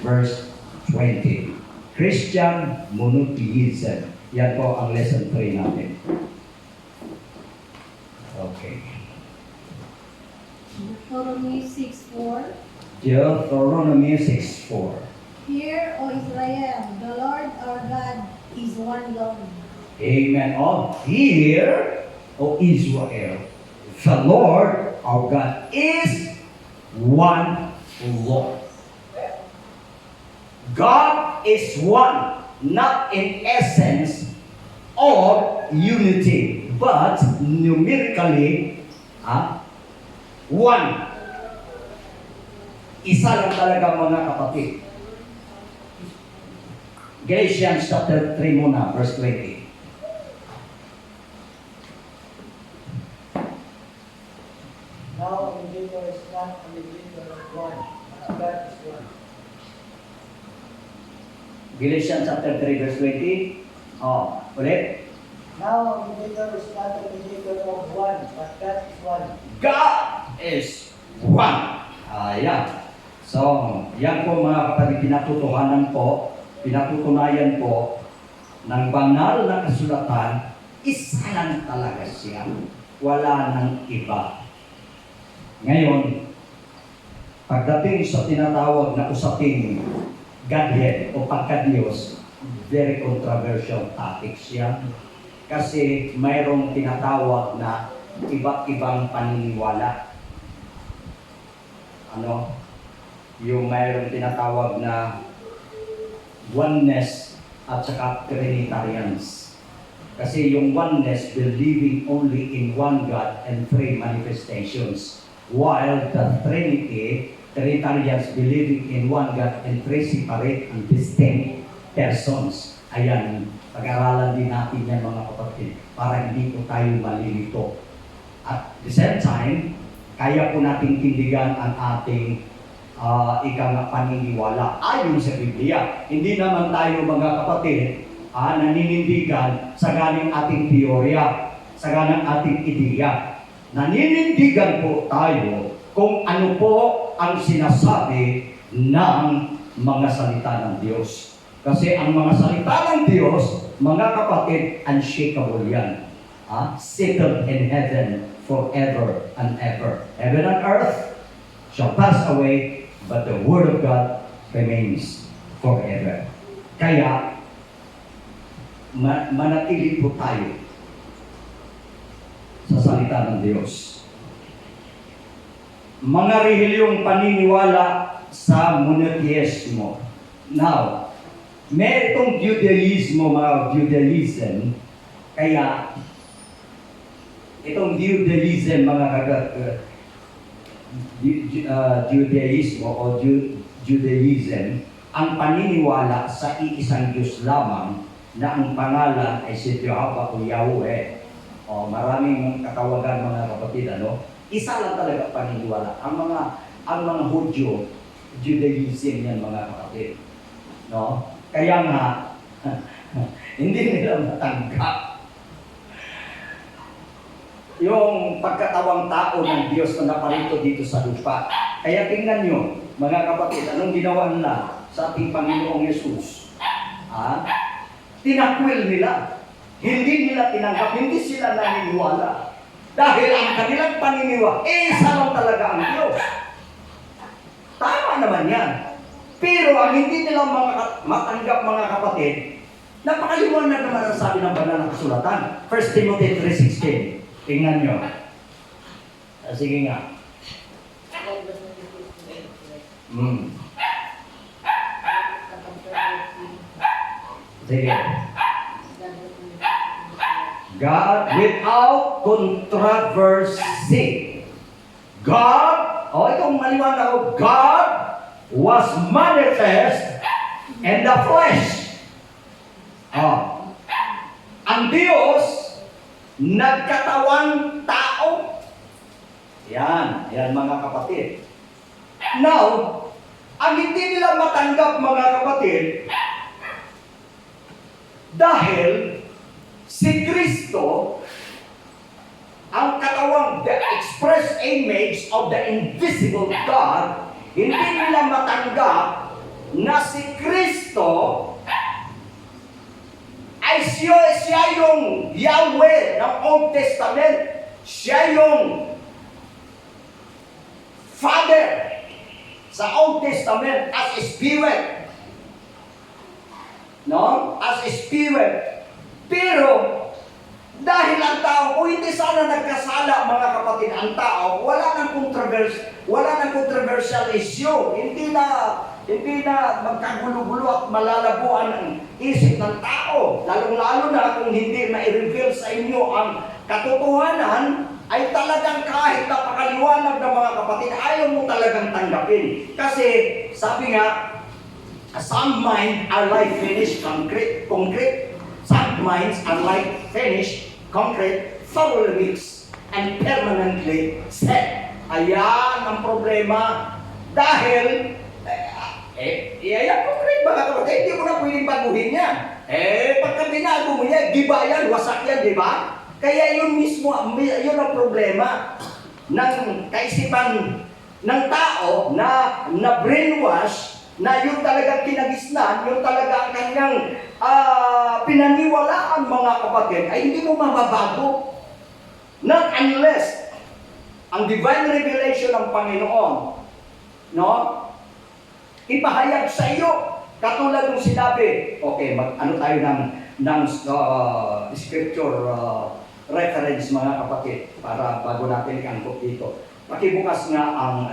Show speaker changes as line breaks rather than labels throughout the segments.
verse 20. Christian monotheism. Yan po ang lesson 3 natin. Okay.
Deuteronomy 6:4.
Deuteronomy 6:4.
Hear, O Israel, the Lord our God is one Lord.
Amen. Oh, hear, O Israel, the Lord our God is one Lord. God is one, not in essence or unity, but numerically, one. Isa lang talaga mga kapatid. Galatians chapter 3 muna, verse 20.
Now a mediator is not a mediator of one, but God is one.
Galatians chapter 3, verse 20. Oh, ulit.
Now a mediator is not a mediator of one, but God is one.
God is one. Ayan. So, yan po mga kapatid, pinatutunayan po ng banal na kasulatan, isa lang talaga siya. Wala nang iba. Ngayon, pagdating sa tinatawag na usaping Godhead o pagka-Diyos, very controversial topic siya. Kasi mayroong tinatawag na iba't ibang paniniwala. Yung mayroong tinatawag na oneness at saka Trinitarians. Kasi yung oneness, believing only in one God and three manifestations. While the Trinitarians believing in one God and three separate and distinct persons. Ayan, pag-aralan din natin yan mga kapatid para hindi po tayo malilito. At the same time, kaya po nating tindigan ang ating paniniwala ayon sa Biblia. Hindi naman tayo mga kapatid naninindigan sa galing ating teorya, sa galing ating ideya. Naninindigan po tayo kung ano po ang sinasabi ng mga salita ng Diyos. Kasi ang mga salita ng Diyos, mga kapatid, unshakable yan. Settled in heaven forever and ever. Heaven and earth shall pass away, but the Word of God remains forever. Kaya, manatili po tayo sa salita ng Diyos. Mga rehelyong paniniwala sa monotheismo. Now, may itong Judaismo, mga Judaism, kaya itong Judaism, mga Judaismo o Judaism, ang paniniwala sa iisang Diyos lamang na ang pangalan ay si Jehovah o Yahweh. O maraming katawagan mga kapatid, isa lang talaga paniniwala. Ang mga Hudyo, Judaism yan mga kapatid. No? Kaya nga, hindi nila matanggap yung pagkatawang tao ng Diyos na naparito dito sa lupa. Kaya tingnan nyo, mga kapatid, anong ginawa nila sa ating Panginoong Yesus? Tinakwil nila. Hindi nila tinanggap, hindi sila naniniwala. Dahil ang kanilang paniniwala, isa lang talaga ang Diyos. Tama naman yan. Pero ang hindi nila matanggap mga kapatid, napakaliwanag naman ang sabi ng banal na kasulatan. 1 Timothy 3:16. Tingnan nyo. Sige nga. Sige. God without controversy. God, itong maliwanag ako, God was manifest in the flesh. Ang Diyos, nagkatawang tao. Yan mga kapatid. Now, ang hindi nila matanggap mga kapatid, dahil si Kristo, ang katawang, the express image of the invisible God, hindi nila matanggap na si Kristo ay siya yung Yahweh ng Old Testament. Siya yung Father sa Old Testament as a Spirit. No? As a Spirit. Pero, dahil ang tao, kung hindi sana nagkasala mga kapatid, ang tao, wala nang controversial issue. Hindi na magkagulo-gulo at malalabuan ang isip ng tao. Lalong-lalo na kung hindi ma-reveal sa inyo ang katotohanan, ay talagang kahit napakaliwanag ng mga kapatid, ayaw mo talagang tanggapin. Kasi, sabi nga, some minds are like finished concrete. Some minds are like finished concrete, thoroughly mixed, and permanently set. Ayan ang problema. Dahil, iyan concrete mga kapatid, hindi mo na pwedeng baguhin yan. Pagka binago mo yan, giba yan, wasak yan, di ba? Kaya yun mismo, yun ang problema ng kaisipan ng tao na brainwash, na yung talagang kinagisnan, yung talaga ang kanyang pinaniwalaan mga kapatid, ay hindi mo mababago. Not unless ang divine revelation ng Panginoon, no, ipahayag sa iyo. Katulad ng sinabi, okay, ano tayo ng scripture reference mga kapatid, para bago natin iangkop dito. Pakibukas nga ang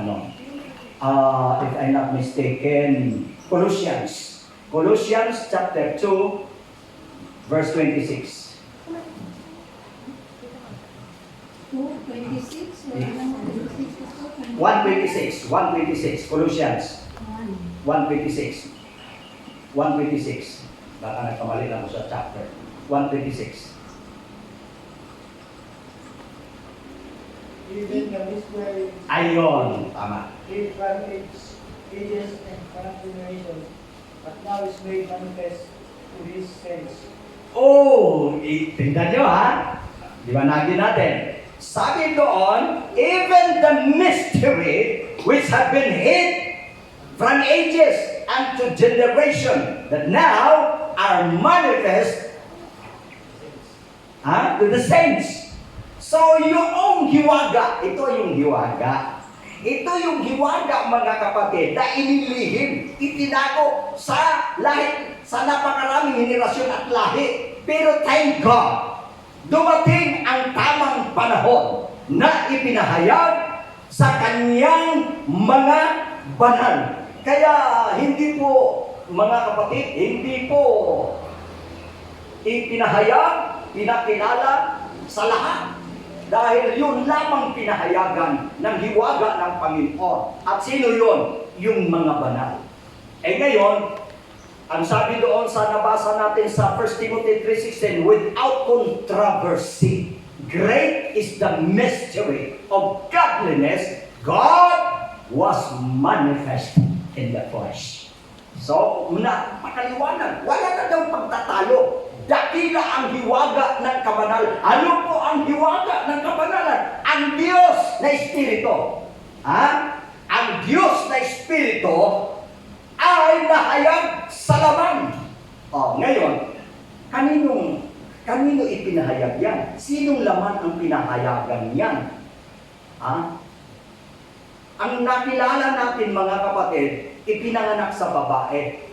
if I'm not mistaken, Colossians chapter 2, verse 26.
2:26, wala nang 26.
1:26, Colossians 1:26. Baka nagkamali lang ako sa chapter. 1:26.
Even the mystery
Ayon, tama.
hid from ages and from generations, but now is made manifest to his saints.
Tingnan nyo ha. Liwanagin natin. Sabi doon, even the mystery which had been hid from ages and to generation, that now are manifest to the saints. So, yung hiwaga, ito yung hiwaga. Ito yung hiwaga, mga kapatid, na inilihim, itinago sa lahi, sa napakaraming henerasyon at lahi. Pero thank God, dumating ang tamang panahon na ipinahayag sa kanyang mga banal. Kaya hindi po, mga kapatid, hindi po ipinahayag, pinakilala sa lahat. Dahil yun lamang pinahayagan ng hiwaga ng Panginoon. At sino yun? Yung mga banal. Ngayon, ang sabi doon sa nabasa natin sa 1 Timothy 3:16, without controversy, great is the mystery of godliness. God was manifest in the flesh. So, napakaliwanag. Wala na daw pagtatalo. Dakila ang hiwaga ng kabanal. Ano po ang hiwaga ng kabanalan? Ang Diyos na Espiritu. Ang Diyos na Espiritu ay nahayag sa laman. Ngayon, kanino ipinahayag yan? Sinong laman ang pinahayagan yan? Ang nakilala natin, mga kapatid, ipinanganak sa babae.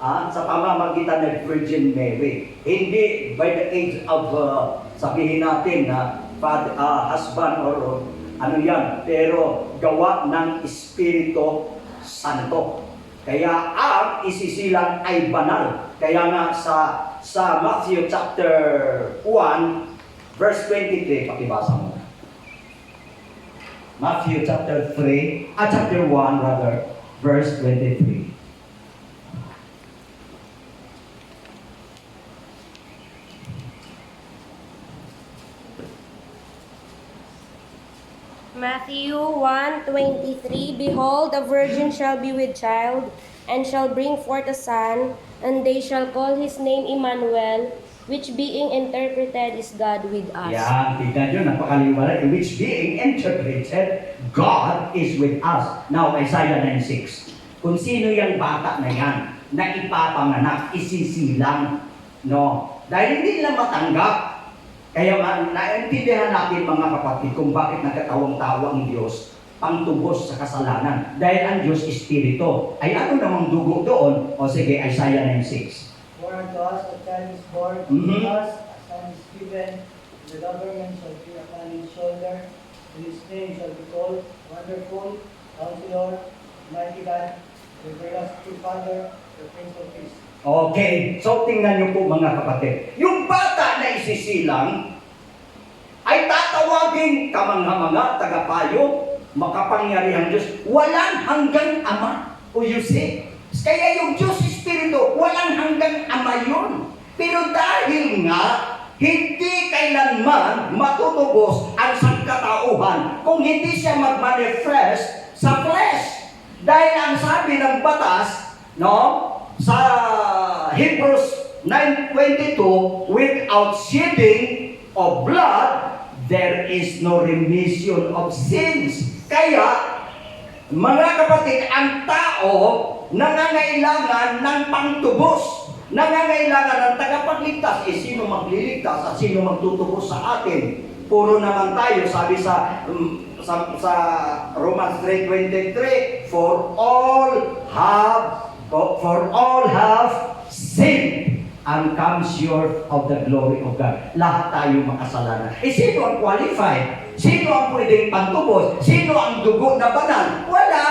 Sa pamamagitan ng Virgin Mary. Hindi by the age of, sabihin natin na husband or ano yan, pero gawa ng Espiritu Santo. Kaya ang isisilang ay banal. Kaya nga sa Matthew chapter 1, verse 23, pakibasa mo. Matthew chapter 1 rather, verse 23.
Matthew 1:23, behold, the virgin shall be with child, and shall bring forth a son, and they shall call his name Emmanuel, which being interpreted is God with us.
Yan, tignan nyo, napakaliwanag. Which being interpreted, God is with us. Now, Isaiah 9:6. kung sino yung bata na yan na ipapanganak, isisilang. No? Dahil hindi nila matanggap. Kaya naintindihan natin mga kapatid kung bakit nagkatawang-tawa ang Diyos pangtubos sa kasalanan. Dahil ang Diyos Espiritu. Ay ano namang dugo doon? O sige, Isaiah 9:6.
For unto us a child is born,
Mhm.
to us a son is given, the government shall be upon his shoulder, and his name shall be called Wonderful, Counselor, Mighty God, the Everlasting Father, the Prince of Peace.
Okay, so tingnan niyo po mga kapatid. Yung bata na isisilang ay tatawagin kamangha-mangha, tagapayo, makapangyarihang Diyos, walang hanggang Ama. O you see? Kaya yung Diyos Espiritu, walang hanggang Ama yun. Pero dahil nga, hindi kailanman matutubos ang sangkatauhan kung hindi siya mag-manifest sa flesh. Dahil ang sabi ng batas, no, sa Hebrews 9:22, without shedding of blood, there is no remission of sins. Kaya, mga kapatid, ang tao nangangailangan ng pangtubos, nangangailangan ng tagapagligtas. Sino magliligtas at sino magtutubos sa atin? Puro naman tayo, sabi sa Romans 3:23, for all have sinned and come short of the glory of God. Lahat tayo makasalanan. Sino ang qualified? Sino ang pwedeng pantubos? Sino ang dugo na banal? Wala!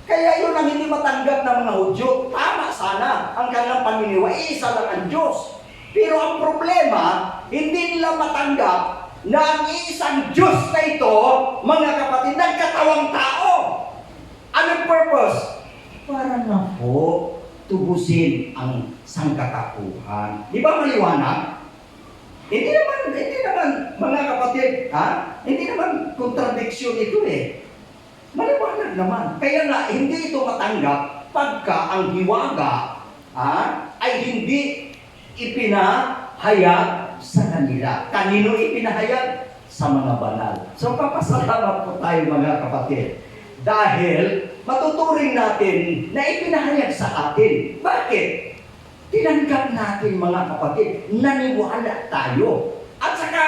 Kaya yun ang hindi matanggap ng mga Hudyo. Tama sana ang kanilang paniniwa. Isa lang ang Diyos. Pero ang problema, hindi nila matanggap na ang isang Diyos na ito, mga kapatid, nagkatawang tao. Anong purpose? Para na po tubusin ang sangkatauhan. Di ba maliwanag? Hindi naman mga kapatid, hindi naman contradiction ito eh. Maliwanag naman. Kaya nga, hindi ito matanggap pagka ang hiwaga ay hindi ipinahayag sa kanila. Kanino ipinahayag? Sa mga banal. So, papasalamat po tayo mga kapatid. Dahil matuturing natin na ipinahayag sa atin. Bakit? Tinanggap natin mga kapatid, naniwala tayo. At saka,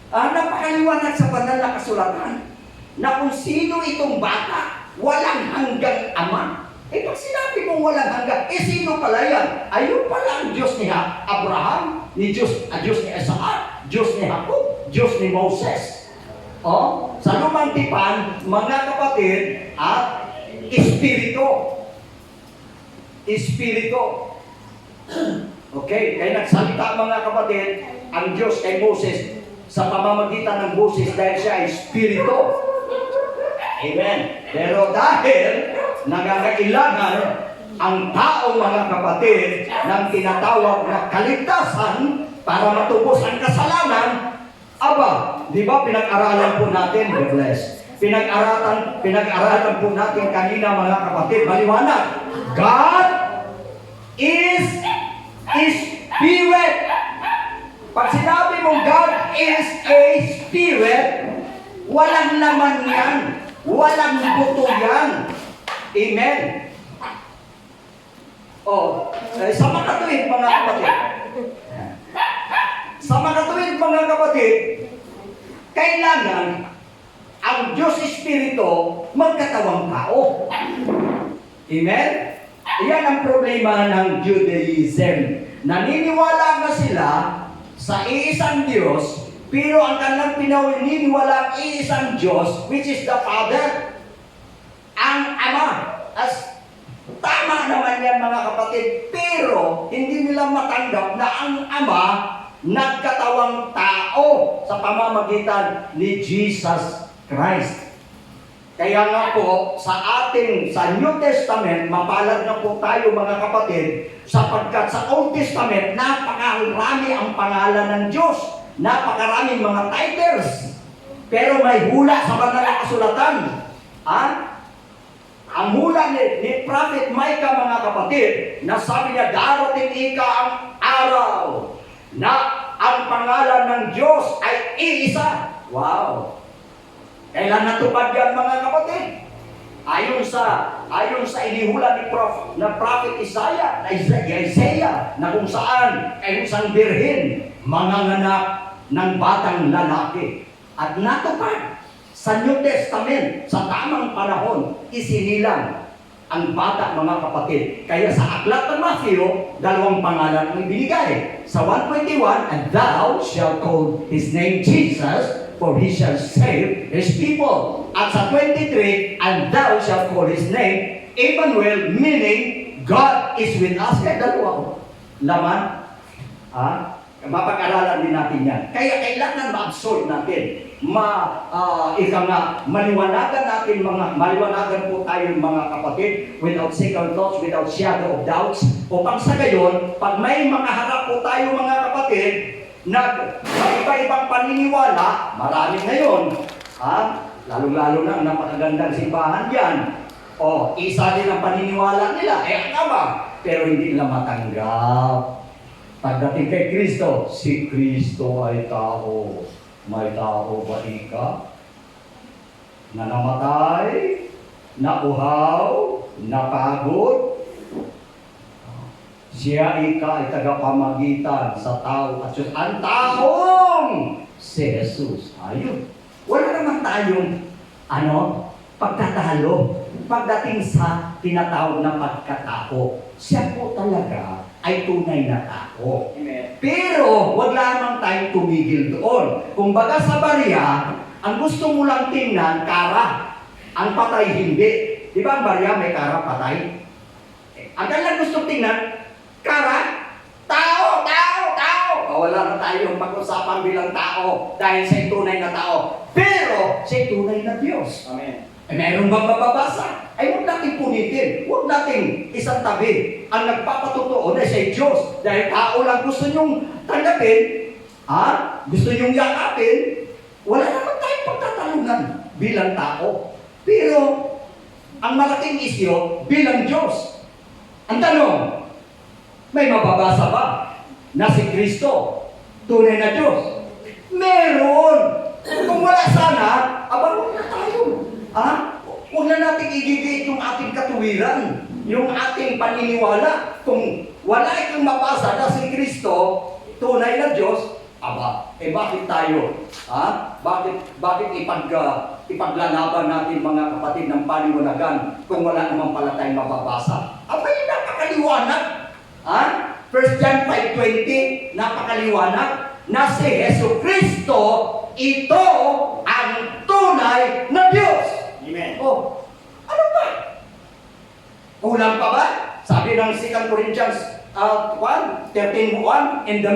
napakaliwanag sa banal na kasulatan na kung sino itong bata, walang hanggang Ama. Pag sinabi mong walang hanggang, sino pala yan? Ayun pala ang Diyos ni Abraham, Diyos ni Isaac, Diyos ni Jacob, Diyos ni Moses. Sa lumang tipan, mga kapatid, Espiritu. Okay, kaya nagsalita mga kapatid, ang Diyos kay Moses sa pamamagitan ng boses dahil siya ay Espiritu. Amen. Pero dahil nangangailangan ang tao mga kapatid ng tinatawag na kaligtasan para matubos ang kasalanan, di ba pinag-aralan po natin, God bless. Pinag-aralan po natin kanina mga kapatid, maliwanag. God is Spirit. Pag sinabi mong God is a Spirit, walang laman yan. Walang buto yan. Amen. Sa makatuwid mga kapatid. Sa makatuwid mga kapatid, kailangan ang Diyos Espiritu magkatawang tao. Amen? Iyan ang problema ng Judaism. Naniniwala na sila sa iisang Diyos, pero ang kanilang pinaniniwala ang iisang Diyos, which is the Father, ang Ama. As tama naman yan mga kapatid, pero hindi nila matanggap na ang Ama nagkatawang tao sa pamamagitan ni Jesus Christ. Kaya nga po, sa New Testament, mapalad na po tayo mga kapatid, sapagkat sa Old Testament, napakarami ang pangalan ng Diyos. Napakaraming mga titles. Pero may hula sa banal na kasulatan. Ang hula ni Prophet Micah mga kapatid, na sabi niya, darating ang araw na ang pangalan ng Diyos ay iisa. Wow! Kailan natupad yan mga kapatid? Ayon sa inihula ni Prophet Isaiah, na kung saan ay isang birhen manganganak ng batang lalaki. At natupad sa New Testament, sa tamang panahon, isinilang ang bata, mga kapatid. Kaya sa aklat ng Matthew, 2 pangalan ang ibinigay. Sa 1:21, and thou shalt call his name Jesus, for he shall save his people. At sa 23, and thou shalt call his name Emmanuel, meaning God is with us. Kaya dalawa laman. Mapag-aralan din natin yan. Kaya kailangan ma-absorb natin. Maliwanagan po tayo mga kapatid, without second thoughts, without shadow of doubts, upang sa gayon, pag may mga harap po tayo mga kapatid, iba-ibang paniniwala, marami ngayon, lalo-lalo na ang napakagandang simbahan yan. Isa din ang paniniwala nila, pero hindi nila matanggap. Pagdating kay Kristo, si Kristo ay tao. May tao ba ika? Na namatay, nauhaw, napagod. Siya ika ay tagapamagitan sa tao at Diyos. Ang taong si Jesus. Ayun. Wala naman tayong pagtatalo pagdating sa tinatawag na pagkatao. Siya po talaga ay tunay na tao.
Amen.
Pero wag lamang tayong tumigil doon. Kung baga sa barya, ang gusto mo lang tingnan, kara. Ang patay hindi. Di ba ang barya may kara, patay? Ang kailan gusto tingnan, kara, tao. Wala na tayong pag-usapan bilang tao dahil siya'y tunay na tao. Pero siya'y tunay na Diyos.
Amen.
Meron bang mababasa? Ay huwag natin punitin. Huwag natin isang tabi. Ang nagpapatotoo na siya'y Diyos. Dahil tao lang gusto nyong tanggapin, gusto nyong yakapin, wala naman tayong pagtatalungan bilang tao. Pero, ang malaking isyo bilang Diyos. Ang tanong, may mababasa ba na si Kristo tunay na Diyos? Meron! Kung wala sana, huwag na tayo. Huwag na natin igigit yung ating katuwiran, yung ating paniniwala. Kung wala itong mabasa na si Kristo, tunay na Diyos, bakit tayo? Bakit ipaglalaban natin mga kapatid ng paliwanagan kung wala naman pala tayong mababasa? Yung napakaliwanag. 1 John 5:20, napakaliwanag na si Jesu Kristo, ito ang tunay na Diyos.
Amen.
Ano ba? Kulang pa ba? Sabi ng 2 Corinthians 13:1, in the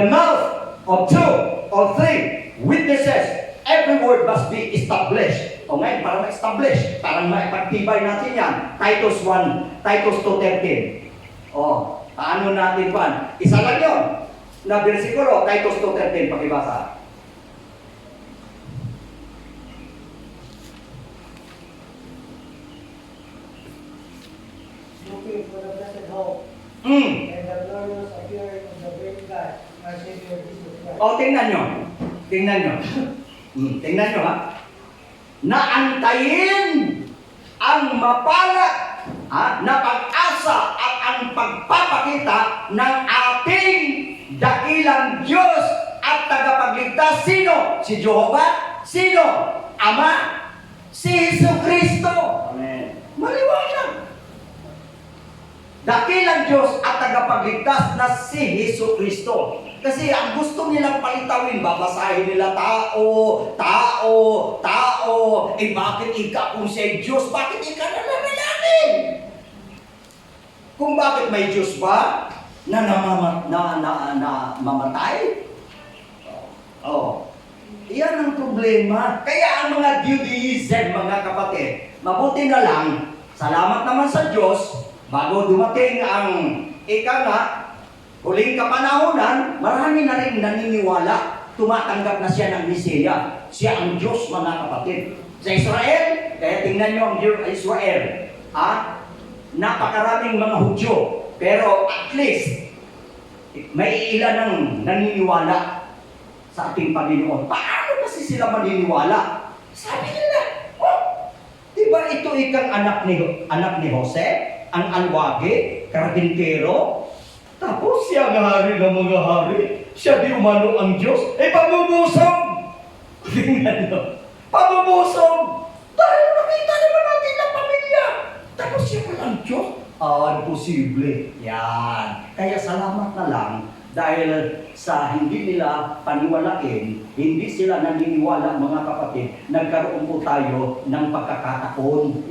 mouth of two or three witnesses, every word must be established. Ngayon, para ma-establish, para maipagtibay natin yan, Titus 2:13. Paano natin pan? Isa lang yun na versikulo, Titus 2:13, pakibasa.
Looking for the blessed hope
Mm.
and the glorious appearing of the great God, our Savior Jesus Christ.
Tingnan nyo. Tingnan nyo Naantayin ang mapala na pag-asa at ang pagpapakita ng ating dakilang Diyos at tagapagligtas. Sino? Si Jehovah? Sino? Ama? Si Jesucristo.
Amen.
Maliwanag. Dakilang Diyos at tagapagligtas na si Jesucristo. Kasi ang gusto nilang palitawin, babasahin nila tao. Bakit ika kung siya'y Diyos? Bakit ika nananalangin? Kung bakit may Diyos ba na mamatay? Iyan ang problema. Kaya ang mga Judaism, mga kapatid, mabuti na lang, salamat naman sa Diyos, bago dumating ang huling kapanahonan, marami na rin naniniwala, tumatanggap na siya ng Mesiya. Siya ang Diyos, mga kapatid. Sa Israel, kaya tingnan nyo ang Israel, napakaraming mga Hudyo, pero at least, may ilan ang naniniwala sa ating Panginoon. Paano kasi sila maniniwala? Sabi nila, Di ba ito ikang anak ni Jose? Ang alwagi, karpintero? Tapos siya ang hari ng mga hari. Siya di umano ang Diyos. Pamubusog! Tingnan nyo. Pamubusog! Dahil nakita naman natin ang pamilya. Tapos siya pala ang Diyos. Imposible. Yan. Kaya salamat na lang dahil sa hindi nila paniwalain, hindi sila naniniwala mga kapatid, nagkaroon po tayo ng pagkakataon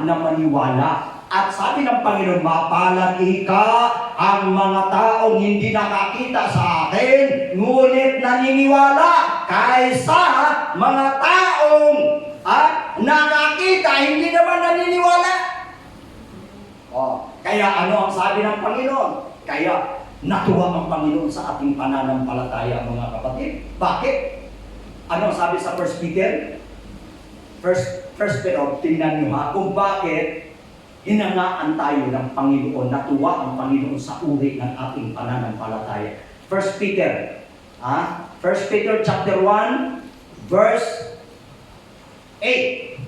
na maniwala. At sabi ng Panginoon, mapalad ika ang mga taong hindi nakakita sa akin, ngunit naniniwala kaysa mga taong nakakita, hindi naman naniniwala. Kaya ano ang sabi ng Panginoon? Kaya natuwa ang Panginoon sa ating pananampalataya mga kapatid. Bakit? Ano ang sabi sa 1 Peter? First Peter, tingnan nyo ha, kung bakit hinangaan tayo ng Panginoon, natuwa ang Panginoon sa uri ng ating pananampalataya. 1 Peter, 1 Peter chapter 1, verse 8.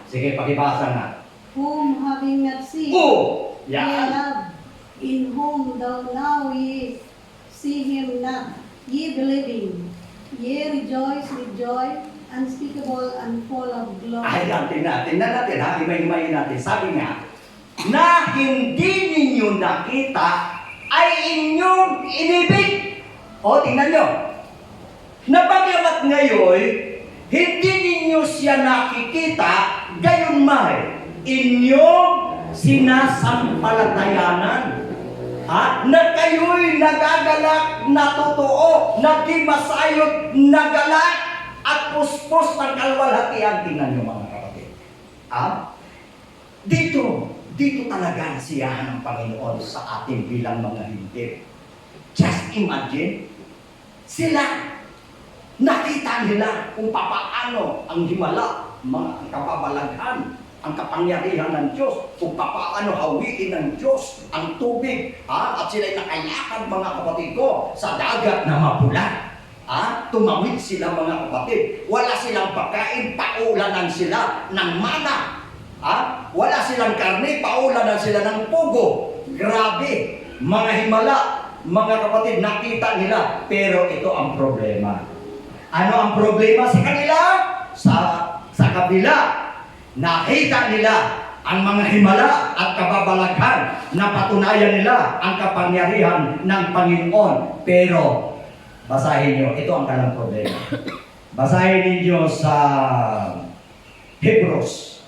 Sige, pakibasa na.
Whom having not seen, ye
Yan.
love, in whom though now ye see him not, ye believing, ye rejoice with joy unspeakable and full of glory.
Ayan, tingnan natin ha, himay-himayin natin. Sabi nga, na hindi ninyo nakita ay inyong inibig. Tingnan nyo. Napagyamat ngayon, hindi ninyo siya nakikita, gayon may inyong sinasampalatayanan. Na kayo'y nagagalak na totoo, nagdimasayot na galak, at puspos ng kalwalhatian. Tingnan nyo mga kapatid. Dito talaga nasiyahan ng Panginoon sa ating bilang mga hindi. Just imagine, sila, nakita nila kung papaano ang himala, mga kapabalaghan, ang kapangyarihan ng Diyos, kung papaano hawiin ng Diyos ang tubig, at sila'y nakayakad mga kapatid ko sa dagat na mapula. Tumawid sila mga kapatid. Wala silang pagkain, paulanan sila ng mana. Wala silang karne, paulanan sila ng pugo. Grabe, mga himala, mga kapatid, nakita nila. Pero ito ang problema. Ano ang problema sa kanila? Sa kabila, nakita nila ang mga himala at kababalaghan na patunayan nila ang kapangyarihan ng Panginoon. Pero basahin nyo, ito ang kalang problema. Basahin ninyo sa Hebrews.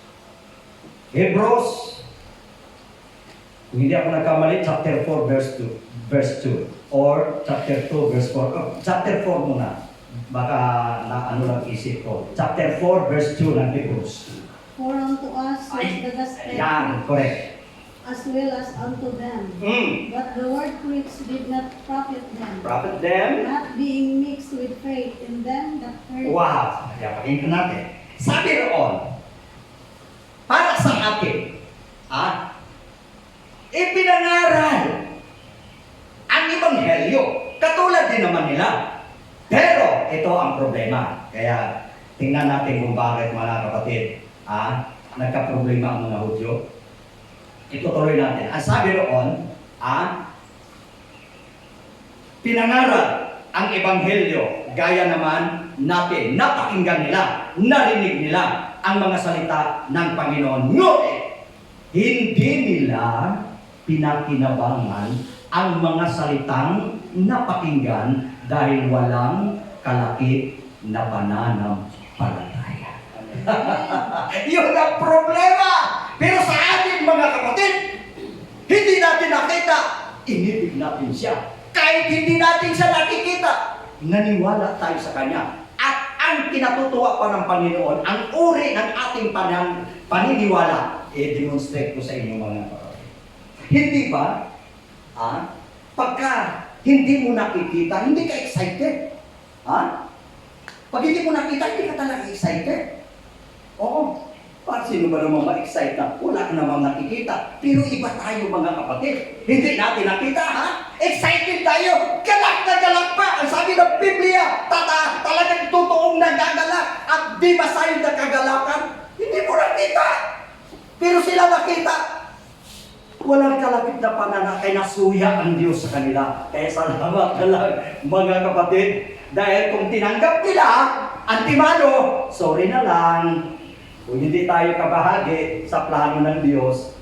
Kung hindi ako nagkamali, chapter 4, verse 2. Or chapter 2, verse 4. Chapter 4 muna. Baka ano lang isip ko. Chapter 4, verse 2 ng Hebrews.
For unto us was the gospel,
Correct.
as well as unto them. But the word preached did not profit them, not being mixed with faith in them that heard.
Wow! Kaya pakinggan natin. Sabi roon, para sa atin, ipinangaral ang Ebanghelyo. Katulad din naman nila. Pero ito ang problema. Kaya tingnan natin kung bakit mga kapatid, nagka-problema ang mga Hudyo. Itutuloy natin. Ang sabi roon, pinangaral ang Ebanghelyo, gaya naman natin, napakinggan nila, narinig nila ang mga salita ng Panginoon. Ngunit, hindi nila pinakinabangan ang mga salitang napakinggan dahil walang kalakip na pananampalataya. Yun ang problema! Pero sa atin mga kapatid, hindi natin nakita, inibig natin siya. Kahit hindi natin siya nakikita, naniwala tayo sa Kanya. At ang kinatutuwa pa ng Panginoon, ang uri ng ating paniniwala, demonstrate ko sa inyo mga kapatid. Hindi ba, pagka hindi mo nakikita, hindi ka excited. Pag hindi mo nakita, hindi ka talaga excited. Oo. Sino ba namang ma-excite na? Wala ka namang nakikita. Pero iba tayo mga kapatid. Hindi natin nakita, ha? Excited tayo. Galak na galak pa. Ang sabi ng Biblia, talagang totoong nagagalak at di masayang na kagalakan. Hindi mo nakita. Pero sila nakita. Walang kalapit na pananakay, nasuya ang Diyos sa kanila. Kaya salamat na lang, mga kapatid. Dahil kung tinanggap nila, antimano, sorry na lang. Kung hindi tayo kabahagi sa plano ng Diyos,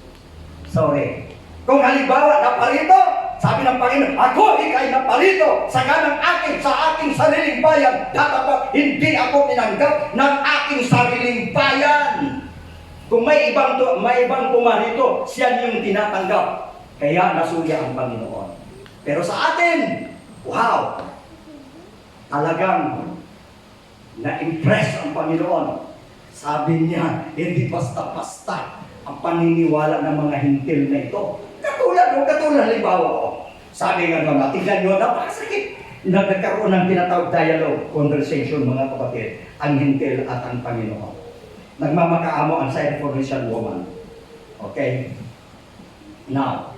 sorry. Kung halimbawa, naparito, sabi ng Panginoon, ako ikay naparito sa kanang akin, sa aking sariling bayan. Dapat hindi ako tinanggap ng aking sariling bayan. Kung may ibang pumarito, siya yung tinatanggap. Kaya nasuya ang Panginoon. Pero sa atin, wow! Talagang na-impress ang Panginoon. Sabi niya, hindi basta-basta ang paniniwala ng mga hintil na ito. Katulad halimbawa. Sabi nga naman, tingnan nyo, napakasakit. Nagkaroon ng tinatawag dialogue, conversation mga kapatid, ang hintil at ang Panginoon. Nagmamakaamo ang Syrophoenician woman. Okay? Now,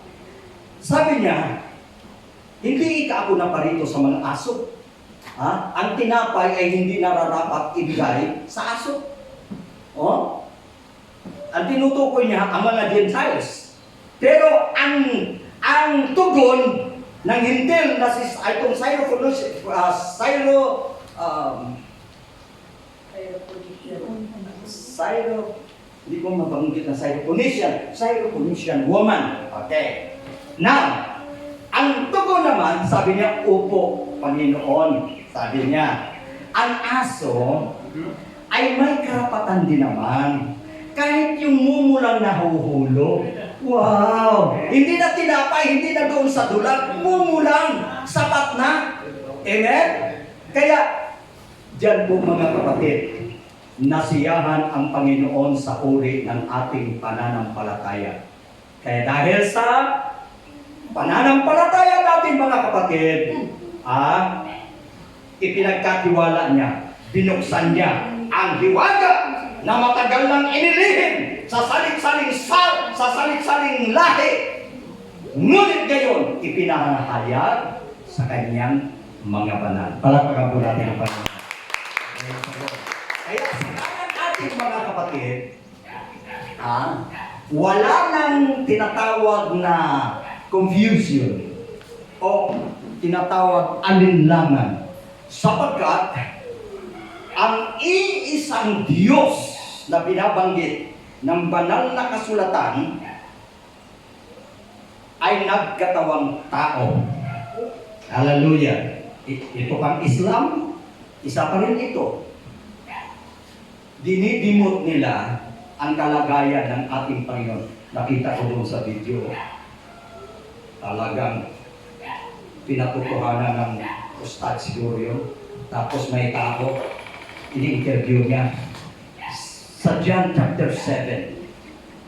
sabi niya, hindi ako naparito sa mga aso. Ha? Ang tinapay ay hindi nararapat ibigay sa aso. Oh? Ang tinutukoy niya ang mga Gentiles. Pero ang tugon ng hintil na itong hindi ko mabanggit na Syrophoenician woman. Okay. Now, ang tugon naman, sabi niya, upo, Panginoon. Sabi niya, ang aso ay may karapatan din naman. Kahit yung mumulang nahuhulog. Wow! Hindi na tinapay, hindi na doon sa dulag. Mumulang, sapat na. Amen? Kaya, diyan po mga kapatid, nasiyahan ang Panginoon sa uri ng ating pananampalataya. Kaya dahil sa pananampalataya natin mga kapatid, ipinagkatiwala niya, binuksan niya ang hiwaga na matagal nang inilihim sa salit-saling lahi. Ngunit gayon, ipinahahayag sa kanyang mga banal. Palakpakan po natin ang Panginoon. Kaya sa kanan ating mga kapatid, wala nang tinatawag na confusion o tinatawag alinlangan sapagkat ang iisang Diyos na binabanggit ng banal na kasulatan ay nagkatawang tao. Hallelujah. Ito pang Islam, isa pa rin ito. Dinidimot nila ang kalagayan ng ating Panginoon. Nakita ko doon sa video. Talagang pinatutuhanan ng ustad siguro yun. Tapos may tao, ini-interview niya. Sa John chapter 7,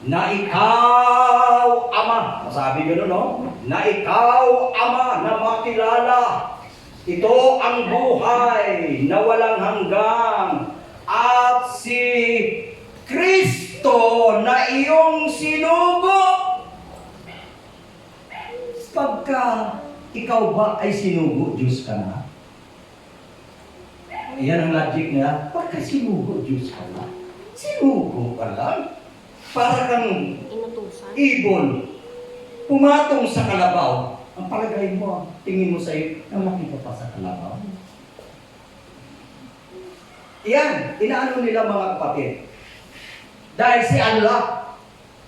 na ikaw, Ama, masabi gano'n, no? Na ikaw, Ama, na makilala. Ito ang buhay na walang hanggang. At si Kristo na iyong sinugo. Pagka ikaw ba ay sinugo, Diyos ka na? Yan ang logic niya. Pagka sinugo, Diyos ka na? Sinugo ka lang? Para kang ibon, pumatong sa kalabaw. Ang palagay mo, tingin mo sa iyo, malaki ka pa sa kalabaw. Yan, inaano nila mga kapatid. Dahil si Allah,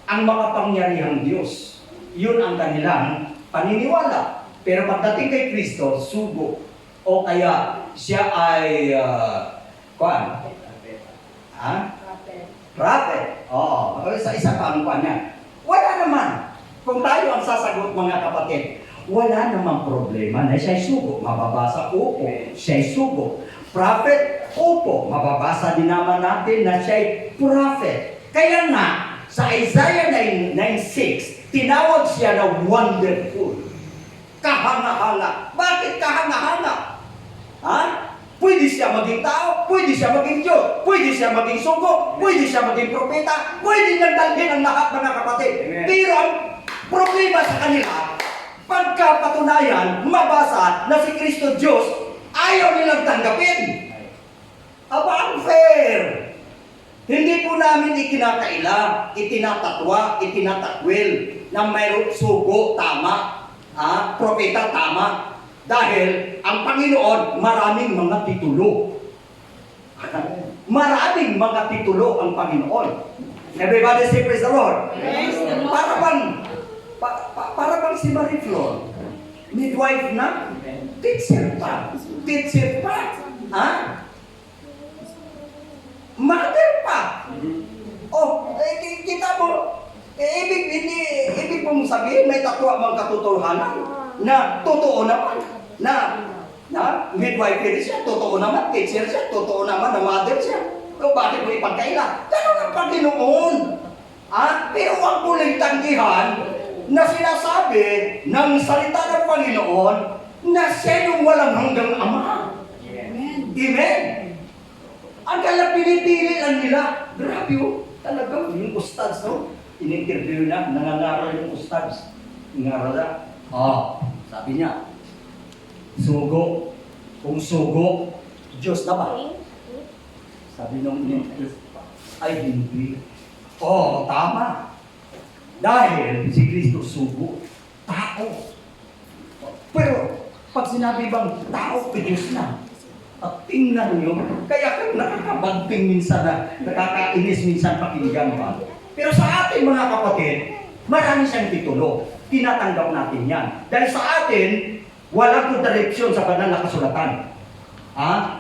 ang makapangyarihang Diyos, yun ang kanilang paniniwala. Pero pagdating kay Kristo, sugo. O kaya siya ay, Prophet. Oo, sa isang panupan niya. Wala naman. Kung tayo ang sasagot mga kapatid, wala namang problema na siya'y sugo. Mababasa, opo, siya'y sugo. Prophet, opo, mababasa din naman natin na siya'y prophet. Kaya nga, sa Isaiah 9:6, tinawag siya na wonderful. Kahanga-hanga. Bakit kahanga-hanga? Pwede siya maging tao, pwede siya maging Diyos, pwede siya maging sugo, pwede siya maging propeta, pwede niyang dalhin ang lahat, mga kapatid.
Amen.
Pero ang problema sa kanila, pagkapatunayan, mabasa na si Kristo Diyos, ayaw nilang tanggapin. Aba, unfair. Hindi po namin ikinakaila, itinatatwa, itinatakwil na mayroong sugo, tama, propeta, tama. Dahil ang Panginoon, maraming mga titulo. Maraming mga titulo ang Panginoon. Everybody say praise the Lord.
Praise the Lord.
Para bang si Marie Flor, midwife na, teacher pa. Teacher pa. Mother pa. Oh, kita mo, ibig mong sabihin, may tatwa mang katotohanan na totoo naman, na midwife siya, totoo naman, teacher siya, totoo naman, na mother siya. O bakit mo ipagkaila? Ganun ang Panginoon. Pero ang muling tanggihan na sinasabi ng salita ng Panginoon na siya yung walang hanggang Ama.
Amen.
Amen. Ang kala pinipili lang nila. Grabe talaga, yung ustads, no? In-interview na, nangangaral yung ustads. Nangangaral na. Sabi niya, sugo. Kung sugo, Diyos na ba? Sabi nung in-interview, ay hindi. Tama. Dahil si Kristo sugo, tao. Pero, pag sinabi bang tao, Diyos na. At tingnan nyo, kaya kang nakakabagping minsan na nakakainis minsan pakinggan pa. Pero sa ating mga kapatid, marami siyang titulo. Tinatanggap natin yan. Dahil sa atin, walang contradiction sa banal na kasulatan.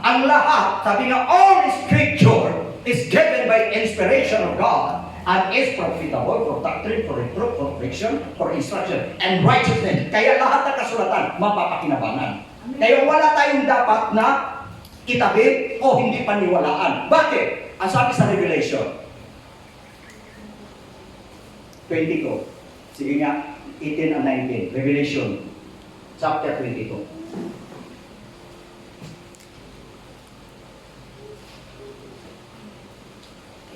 Ang lahat, sabi nga, all scripture is given by inspiration of God and is profitable for doctrine, for reproof, for correction, for instruction, and righteousness. Kaya lahat ng kasulatan, mapapakinabangan. Kaya wala tayong dapat na itabi o hindi paniwalaan. Bakit? Ang sabi sa Revelation 22. Sige nga, 18 and 19. Revelation chapter 22.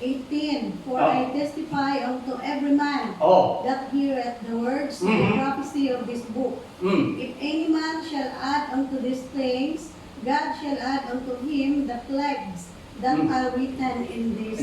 18. For I testify unto every man that heareth the words of the prophecy of this book. If any man shall add unto these things, God shall add unto him the plagues that are written in this.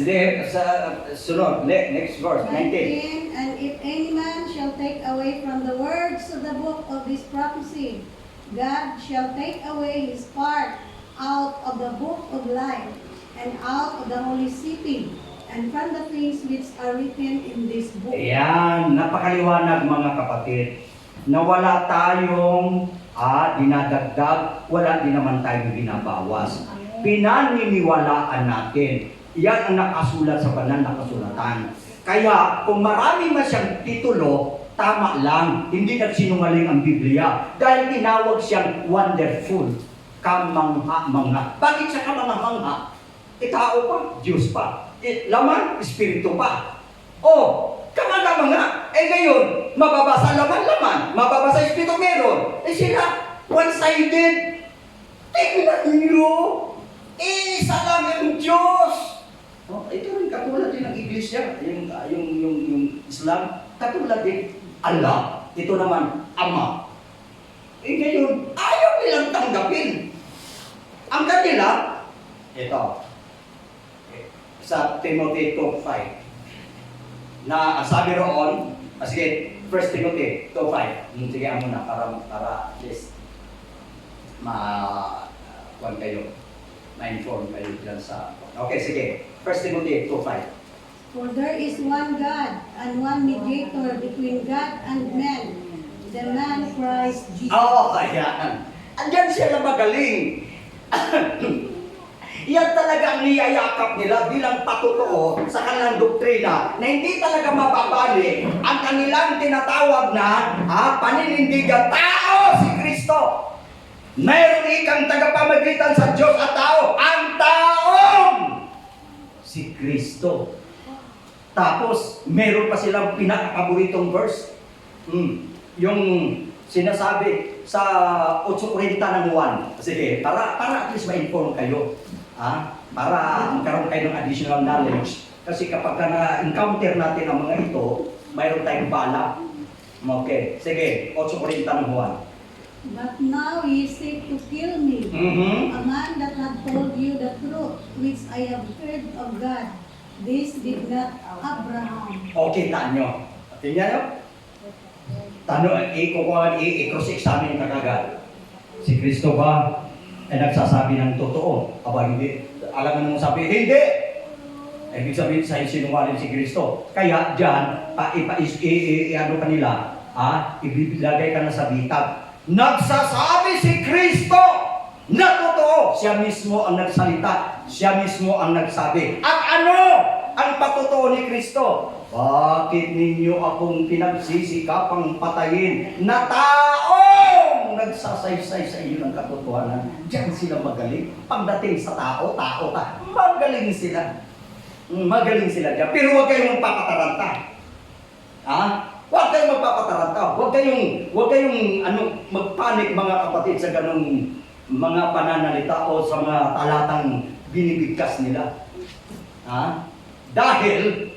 Sunod, next verse, 19.
And if any man shall take away from the words of the book of this prophecy, God shall take away his part out of the book of life, and out of the holy city, and from the things which are written in this book.
Ayan, napakaliwanag mga kapatid, na wala tayong dinadagdag, wala din naman tayong binabawas. Pinaniniwalaan natin. Yan ang nakasulat sa banal na kasulatan. Kaya kung marami man siyang titulo, tama lang, hindi nagsinungaling ang Biblia. Dahil tinawag siyang wonderful, kamangha-mangha. Bakit siya kamangha-mangha? Tao pa, Diyos pa. Laman, Espiritu pa. Kamangha-mangha. Ngayon, mababasa laman, mababasa Espiritu meron. Sila, one-sided. Tingnan niyo. Isa lang yung Diyos. Ito rin katulad din ng Iglesia, yung Islam, katulad din Allah. Ito naman, Ama. Ngayon, ayaw nilang tanggapin. Ang kanila, ito, sa Timothy 2:5, na sabi roon, sige, 1 Timothy 2:5, sige mo na para at least ma-1 kayo, ma-inform kayo dyan sa... Okay, sige, 1 Timothy 2:5.
For there is one God and one mediator between God and men, the man Christ Jesus.
Ayan. Andyan sila magaling. Yan talaga ang niyayakap nila bilang patotoo sa kanilang doktrina na hindi talaga mababali ang kanilang tinatawag na paninindigan. Tao si Kristo. Mayroon ikang tagapamagitan sa Diyos at tao. Ang taong si Kristo. Tapos, meron pa silang pinakapaboritong verse. Yung sinasabi, sa 8:40 ng Juan. Sige, para at least ma-inform kayo. Para magkaroon kayo ng additional knowledge. Kasi kapag na-encounter natin ang mga ito, mayroon tayong bala. Okay, sige, 8:40 ng Juan.
But now ye seek to kill me, a man that had told you the truth, which I have heard of God. This did not Abraham.
Okay, tanyo. Tingnan nyo. I-cross-examine ka kagad. Si Kristo ba ay nagsasabi ng totoo? Aba, hindi. Alam mo nung sabi, hindi! Ibig sabihin sa'yo sinungaling si Kristo. Kaya dyan, ano ka nila, ibibigay ka na sa bitag. Nagsasabi si Kristo na totoo. Siya mismo ang nagsalita. Siya mismo ang nagsabi. At ano ang patotoo ni Kristo? Bakit ninyo akong pinagsisikapang patayin na taong nagsasaysay sa inyo ng katotohanan? Diyan sila magaling. Pagdating sa tao magaling sila. Magaling sila dyan. Pero huwag kayong magpapataranta. Huwag kayong magpapataranta. Huwag kayong magpanik mga kapatid sa ganong mga pananalita o sa mga talatang binibigkas nila. Dahil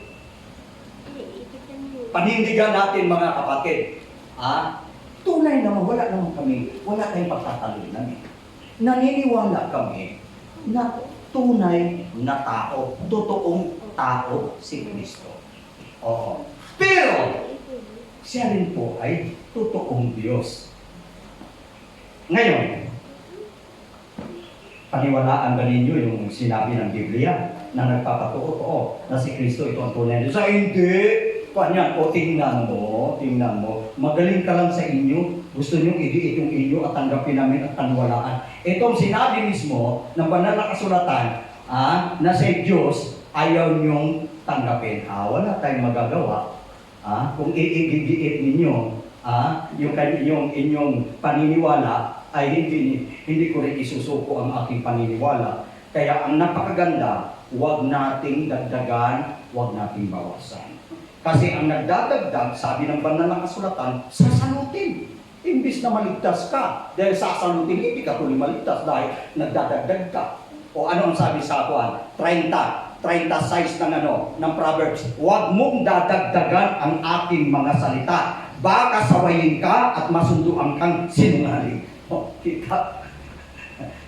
panindigan natin mga kapatid, tunay naman, wala tayong pagtatalunan. Naniniwala kami na tunay na tao, totoong tao si Kristo. Oo. Pero, siya rin po ay totoong Diyos. Ngayon, paniwalaan ba ninyo yung sinabi ng Biblia na nagpapatotoo na si Kristo ito ang tunay na Diyos? Hindi! Kanya, tingnan mo. Magaling ka lang sa inyo. Gusto nyo i-diit yung inyo at tanggapin namin at paniwalaan. Itong sinabi mismo ng banal na kasulatan na si Diyos ayaw nyong tanggapin. Wala tayong magagawa. Kung i-diit ninyo yung inyong paniniwala ay hindi ko rin isusuko ang aking paniniwala. Kaya ang napakaganda, huwag nating dagdagan, huwag nating bawasan. Kasi ang nagdadagdag, sabi ng banal na kasulatan, sasalutin. Imbis na maligtas ka, dahil sasalutin, hindi ka tuloy maligtas dahil nagdadagdag ka. O ano ang sabi sa akuan? 36 ng Proverbs. Huwag mong dadagdagan ang aking mga salita. Baka sawayin ka at masunduan kang sinungaling. Kita.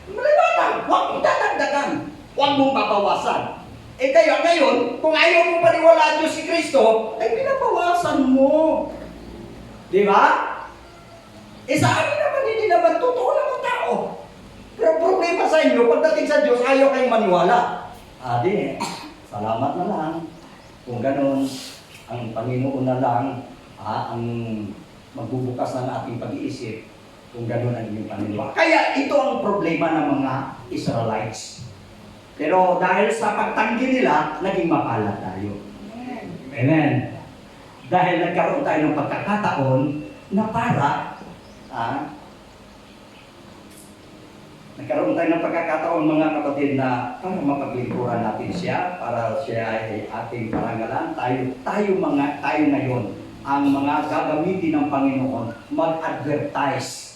Maliwanag, huwag mong dadagdagan. Huwag mong papawasan. Kaya ngayon, kung ayaw mo paniwalaan Diyos si Kristo, ay pinabawasan mo. Di ba? Sa amin naman, hindi naman totoo naman tao. Pero problema sa inyo, pagdating sa Diyos, ayaw kayong maniwala. Salamat na lang. Kung ganun, ang Panginoon na lang ang magbubukas ng ating pag-iisip kung ganun ang inyong paniniwala. Kaya ito ang problema ng mga Israelites. Pero dahil sa pagtanggi nila, naging mapalad tayo. Amen. Dahil nagkaroon tayo ng pagkakataon na nagkaroon tayo ng pagkakataon mga kapatid na para mapaglingkuran natin siya, para siya ay ating parangalan. Tayo ngayon, ang mga gagamitin ng Panginoon, mag-advertise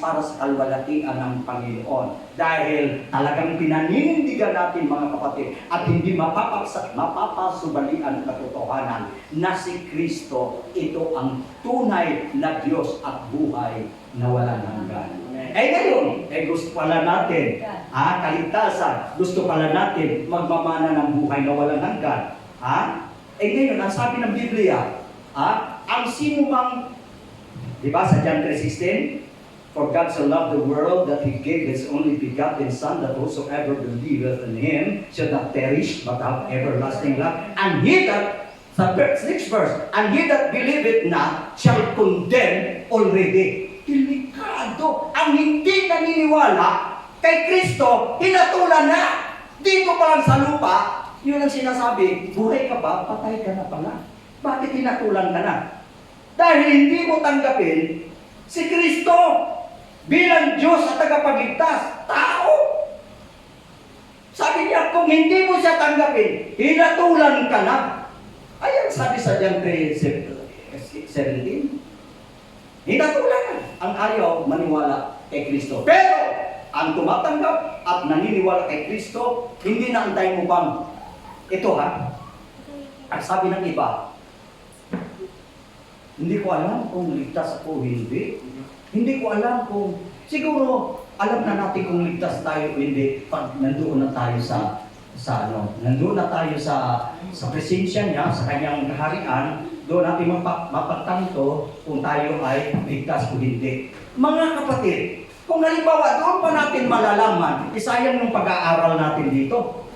para sa kalwalatian ng Panginoon. Dahil talagang pinaninindigan natin mga kapatid at hindi mapapasubalian ang katotohanan na si Kristo, ito ang tunay na Diyos at buhay na walang hanggan. Ngayon, gusto pala natin, kaligtasan, gusto pala natin magmamana ng buhay na walang hanggan. Ngayon, ang sabi ng Biblia, ang sino mang, di ba sa John 3:16? For God so loved the world that He gave His only begotten Son, that whosoever believeth in Him shall not perish, but have everlasting life. And he that, sa next verse, and he that believeth not shall condemn already. Delikado. Ang hindi naniniwala kay Kristo, hinatulan na. Dito pa lang sa lupa, yun ang sinasabi, buhay ka ba? Patay ka na pala. Bakit hinatulan ka na? Dahil hindi mo tanggapin si Kristo bilang Diyos at tagapagligtas, tao. Sabi niya, kung hindi mo siya tanggapin, hinatulan ka na. Ayan sabi sa John 3:17. Hinatulan ang ayaw maniwala kay Kristo. Pero, ang tumatanggap at naniniwala kay Kristo, hindi na antayin mo bang, ito ha, ang sabi ng iba, hindi ko alam kung ligtas ako o hindi. Hindi ko alam kung, siguro, alam na natin kung ligtas tayo o hindi pag nandoon na tayo nandoon na tayo sa presensya niya, sa kanyang kaharian, doon natin mapagtanto kung tayo ay ligtas o hindi. Mga kapatid, kung halimbawa doon pa natin malalaman, sayang yung pag-aaral natin dito.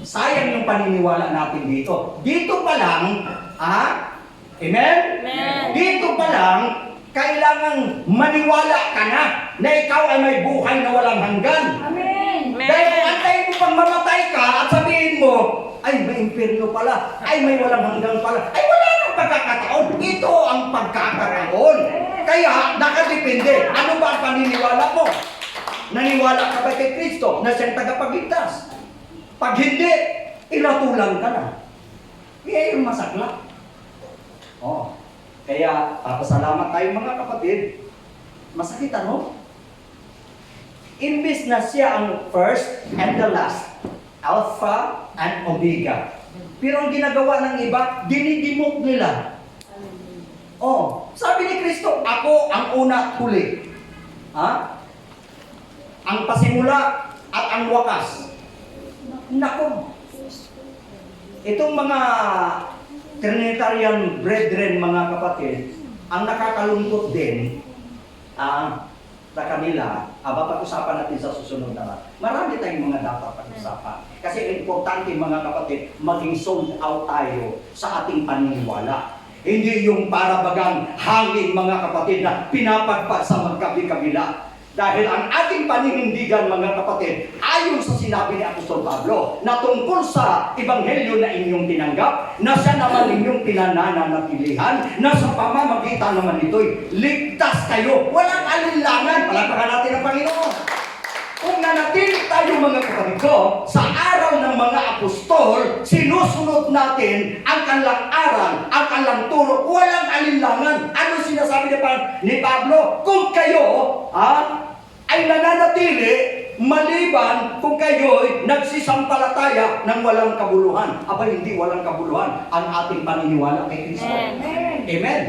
Sayang yung paniniwala natin dito. Dito pa lang, amen?
Amen.
Dito pa lang, kailangang maniwala ka na ikaw ay may buhay na walang hanggan.
Amen.
Dahil kung antayin mo pang mamatay ka at sabihin mo, ay may impyerno pala, ay may walang hanggan pala, ay wala nang pagkakataon. Ito ang pagkakataon. Kaya nakadepende. Ano ba ang paniniwala mo? Naniwala ka ba kay Kristo na siyang tagapagligtas? Pag hindi, ilatulan ka na. Kaya yung masakla. Kaya papasalamat tayo mga kapatid. Masakit ano? Imbis na siya ang first and the last, Alpha and Omega. Pero ang ginagawa ng iba, dinidimok nila. Sabi ni Kristo, ako ang una at huli. Ang pasimula at ang wakas. Nako. Itong mga Trinitarian brethren, mga kapatid, ang nakakalungkot din, sa kanila, pag-usapan natin sa susunod na marami tayong mga dapat pag-usapan. Kasi importante mga kapatid, maging sold out tayo sa ating paniniwala. Hindi yung para bagang hangin mga kapatid na pinapagpag sa magkabi-kabila. Dahil ang ating paninindigan mga kapatid, ayon sa sinabi ni Apostol Pablo, na tungkol sa ebanghelyo na inyong tinanggap, na siya naman inyong pinananatilihan, na sa pamamagitan naman nito'y ligtas kayo. Walang alinlangan. Palakpakan natin ang Panginoon. Kung nanatili tayo mga kapatid ko, sa araw ng mga apostol, sinusunod natin ang kanilang aral, ang kanilang turo, walang alinlangan. Ano sinasabi ni Pablo? Kung kayo, ay nananatili maliban kung kayo'y nagsisampalataya ng walang kabuluhan. Hindi walang kabuluhan ang ating paniniwala kay Kristo.
Amen.
Amen.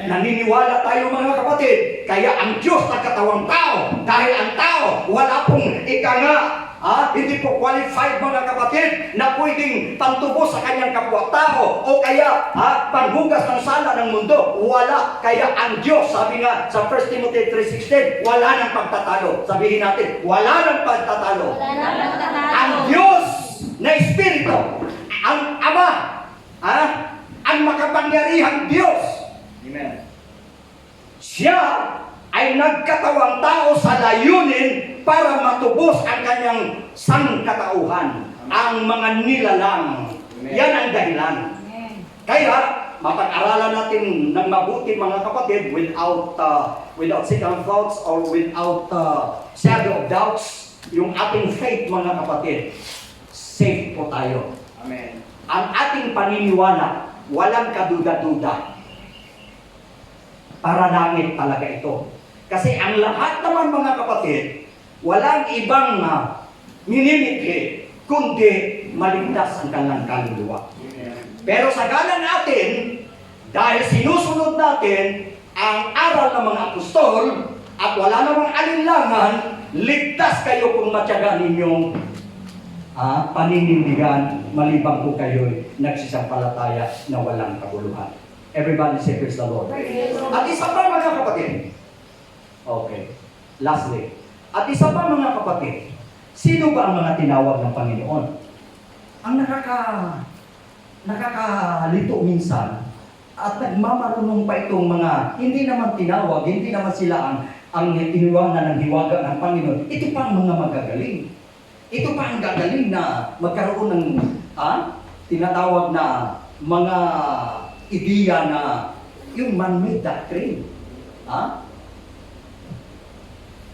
Naniniwala tayo mga kapatid, kaya ang Diyos nagkatawang tao. Dahil ang tao, wala pong hindi po qualified mga kapatid na pwedeng pantubos sa kanyang kapwa-tao o kaya panghugas ng sala ng mundo. Wala. Kaya ang Diyos, sabi nga sa 1 Timothy 3:16, wala nang pagtatalo. Sabihin natin, wala nang pagtatalo.
Wala nang pagtatalo.
Ang Diyos na Espiritu, ang Ama, ang makapangyarihang Diyos. Amen. Siya ay nagkatawang tao sa layunin para matubos ang kanyang sangkatauhan, ang mga nilalang. Yan ang dahilan. Kaya, mapag-aralan natin ng mabuti mga kapatid without second thoughts or without shadow of doubts, yung ating faith mga kapatid, safe po tayo. Amen. Ang ating paniniwala, walang kaduda-duda. Para langit talaga ito. Kasi ang lahat naman mga kapatid, walang ibang minimithi, kundi maligtas ang kanilang kaluluwa. Pero sa galang natin, dahil sinusunod natin ang aral ng mga apostol, at wala namang alinlangan, ligtas kayo kung matyaga ninyong paninindigan, maliban kung kayo'y nagsisampalataya na walang kabuluhan. Everybody say praise the Lord. At isa pa mga kapatid. Okay. Lastly. At isa pa mga kapatid. Sino ba ang mga tinawag ng Panginoon? Ang nakakalito minsan at nagmamarunong pa itong mga hindi naman tinawag, hindi naman sila ang iniwangan ng hiwaga ng Panginoon. Ito pa ang mga magagaling. Ito pa ang gagaling na magkaroon ng tinatawag na mga ideya na yung man-made doctrine.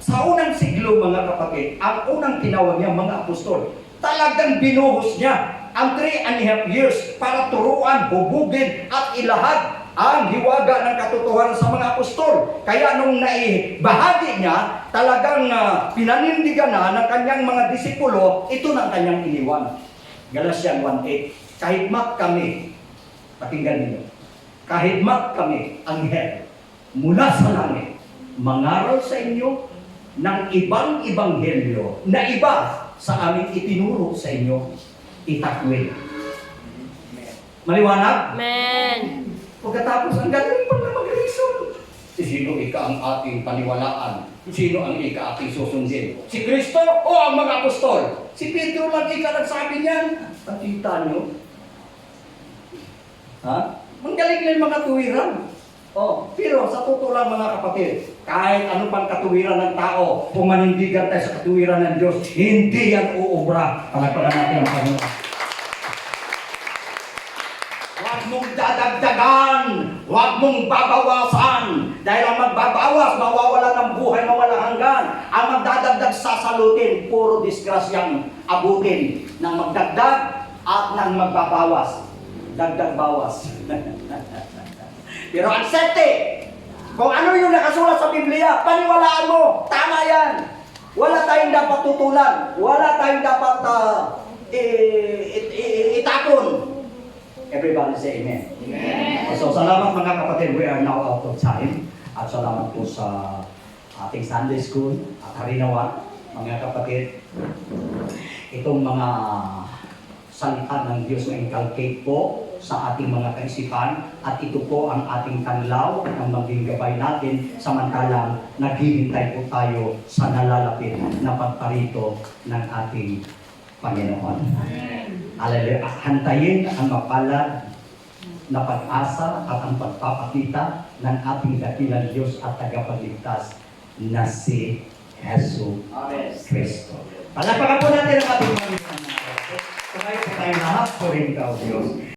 Sa unang siglo mga kapatid, ang unang tinawag niya mga apostol, talagang binuhos niya ang 3.5 years para turuan, hubugin at ilahad ang hiwaga ng katotohanan sa mga apostol. Kaya nung naibahagi niya, talagang pinanindigan na ng kanyang mga disipulo, ito na ang kanyang iniwan. Galatians 1:8, kahit mak kami, pakinggan niyo, kahit mak kami, anghel, mula sa langit, mangaral sa inyo ng ibang ebanghelyo na iba sa aming itinuro sa inyo, itakwil. Maliwanag?
Amen.
Pagkatapos, ang galing pa na mag-reason. Sino ang ating paniwalaan? Sino ang ating susundin? Si Kristo o ang mga apostol? Si Pedro lang nagsabi niyan. Nakita niyo? Ha? Ang galing na yung mga tuwiran. Pero sa totoo lang mga kapatid, kahit ano pang katuwiran ng tao, kung manindigan tayo sa katuwiran ng Diyos, hindi yan uubra. Palagpagan natin ang Panginoon. Huwag mong dadagdagan, huwag mong babawasan. Dahil ang magbabawas, mawawala ng buhay, mawala hanggan. Ang magdadagdag, sasalutin, puro disgrasyang abutin ng magdagdag at ng magbabawas. Dagdag bawas. Pero accept it. Kung ano yung nakasulat sa Biblia, paniwalaan mo. Tama yan. Wala tayong dapat tutulan. Wala tayong dapat itapon. Everybody say amen. Amen. So salamat mga kapatid. We are now out of time. At salamat po sa ating Sunday School at Harinawa. Mga kapatid, itong mga salita ng Diyos na inculcate po sa ating mga kaisipan at ito po ang ating tanlaw ang maging gabay natin samantalang naghihintay po tayo sa nalalapit na pagparito ng ating Panginoon. Hallelujah. Hantayin ang mapalad na pag-asa at ang pagpapakita ng ating dakilang Diyos at tagapagligtas na si Jesus Cristo. Palakpakan po natin ang ating Panginoon. Tumayo po tayo lahat, purin ka o Diyos.